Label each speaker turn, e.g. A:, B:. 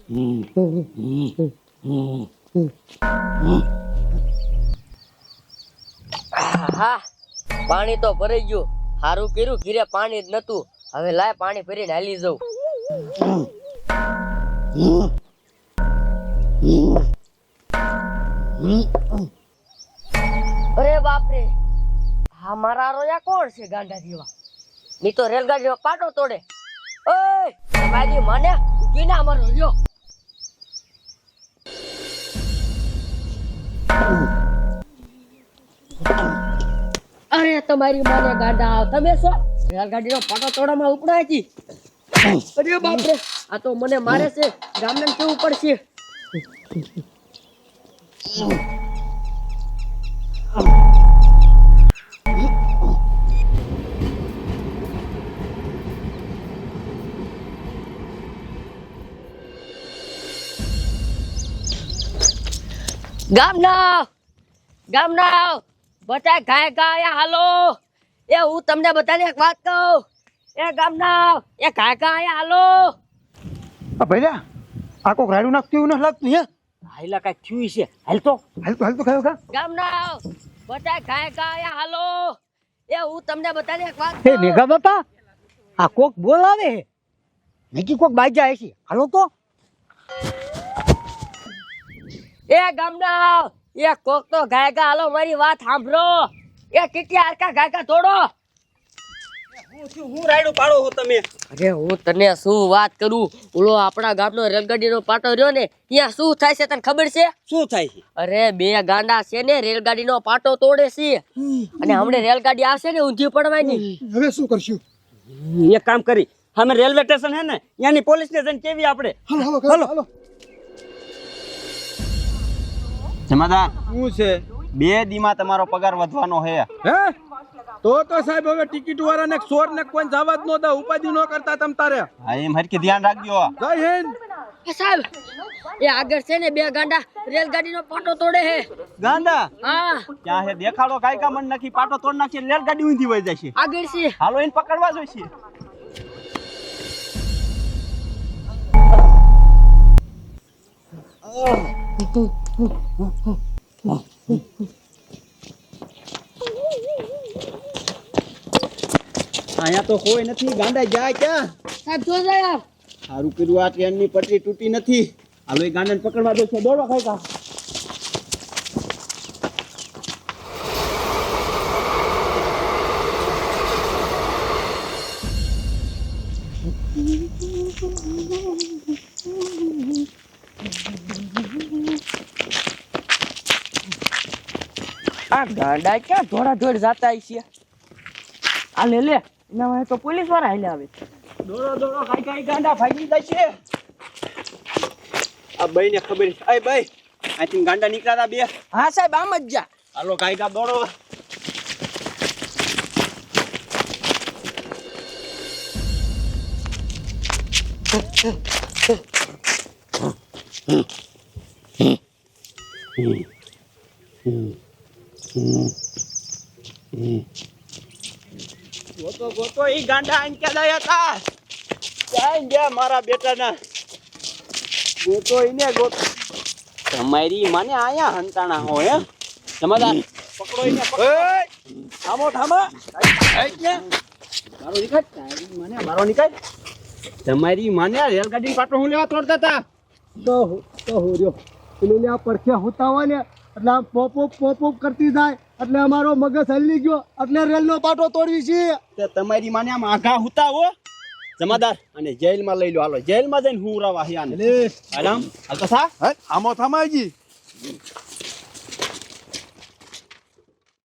A: હા, પાણી તો ભરાઈ ગયું. સારું કર્યું, ઘીરે પાણી જ નતું. હવે લાય પાણી ભરીને હાલી જવું. અરે બાપરે, હા મારા રોયા કોણ છે ગાંડા જેવા? ની તો રેલગાડીનો પાટો તોડે. ઓય બાજી મને કીના મારો રહ્યો. અરે તમારી માને ગાંડા, તમે છો રેલગાડીનો પાટો તોડવામાં ઉપડાય છી. અરે બાપરે, આ તો મને મારે છે. ગામને કેવું પડશે. ગામના બધા ગાય ગાય હાલો. એ હું તમને બધાને એક વાત કહું. એ ગામના એ ગાય ગાય હાલો.
B: ભૈયા આ કોક રાડું નાખતું એવું ન લાગતું હે?
A: હાઈલા કાંઈક થયું છે. હાલ તો
B: ખાયો કા
A: ગામના બધા ગાય ગાય હાલો. એ હું તમને બધાને એક વાત
B: હે
A: કહું.
B: મેઘા બાપા, આ કોક બોલાવે હે. નકી કોક બાજા હશે. હાલો તો.
A: એ ગામના એ કોક તો ગાય ગા હાલો, મારી વાત સાંભળો. એ ટીટી આરકા ગાય ગા દોડો.
C: હું રાયડું પાડો છો તમે?
A: અરે હું તને શું વાત કરું. ઓલો આપણા ગામનો રેલગાડીનો પાટો રહ્યો ને, ત્યાં શું થાય છે તને ખબર છે?
C: શું થાય છે?
A: અરે બે ગાંડા છે ને રેલગાડીનો પાટો તોડે છે. અને હમણે રેલગાડી આવશે ને ઊંધી પડવાની.
B: હવે શું કરશું?
C: એક કામ કરી, અમે રેલવે સ્ટેશન હે ને ત્યાંની પોલીસ સ્ટેશન કેવી આપણે?
B: હાલો.
C: જમાદાર,
B: શું છે?
C: 2 દીમાં તમારો પગાર વધવાનો હે.
B: હે તો સાહેબ હવે ટિકિટ વાળાને ચોર ને કોઈ જવા જ ન દે. ઉપાધિ ન કરતા તમ તારે.
C: હા, એમ હરકી ધ્યાન રાખજો.
B: જય હિન્દ.
A: એ સાહેબ એ આગળ છે ને બે ગાંડા રેલગાડીનો પાટો તોડે છે.
C: ગાંડા
A: હા
C: ક્યાં હે? દેખાડો. કાયકા મન નાખી પાટો તોડ નાખી રેલગાડી ઊંધી વઈ જશે.
A: આગળ છે.
C: હાલો એને પકડવા જોઈશે. અહીંયા તો કોઈ નથી. ગાંડા જાય ક્યાં?
A: સાહેબ જો જાય.
C: સારું કર્યું આ ટ્રેનની પટરી તૂટી નથી. હાલો એ ગાંડાને પકડવા દો છે. દોડો કાયકા.
A: આ ગાંડા ક્યાં ધોળા જાતા છે? આ લે એના વાળા તો પોલીસ વાળા હાલે આવે.
C: દોડો કાયકા. ગાંડા ભાગી જાય છે. આ ભાઈ ને ખબર છે. આય ભાઈ, આથી ગાંડા નીકળ્યા બે.
A: હા સાહેબ આમ જ જા.
C: હાલો કાયકા દોડો. ગોતો ઈ ગાંડા આઈને ક્યાં ગયા હતા? ક્યાં ગયા મારા બેટાના? ગોતો ઈને ગોતો. તમારી માને આયા હંતાણા હો હે? જમાદાર પકડો ઈને, પકડો. થામો. મારો નીકળ. તારી માને મારો નીકળ. તમારી માને રેલગાડી પાટો હું લેવા તોડતા હતા.
B: તો હો રહ્યો પેલું આ પરખે હોતા હોય ને એટલે આમ પોપ કરતી જાય એટલે અમારો મગજ હલી ગયો એટલે રેલનો પાટો તોડવી છે.
C: તે તમારી માને આમ આઘા હુતા હો. જમાદાર અને જેલમાં લઈ લો. હાલો જેલમાં જઈને હું રાવા હે આને. આરામ હાલ તો થા.
B: આમો થમાજી.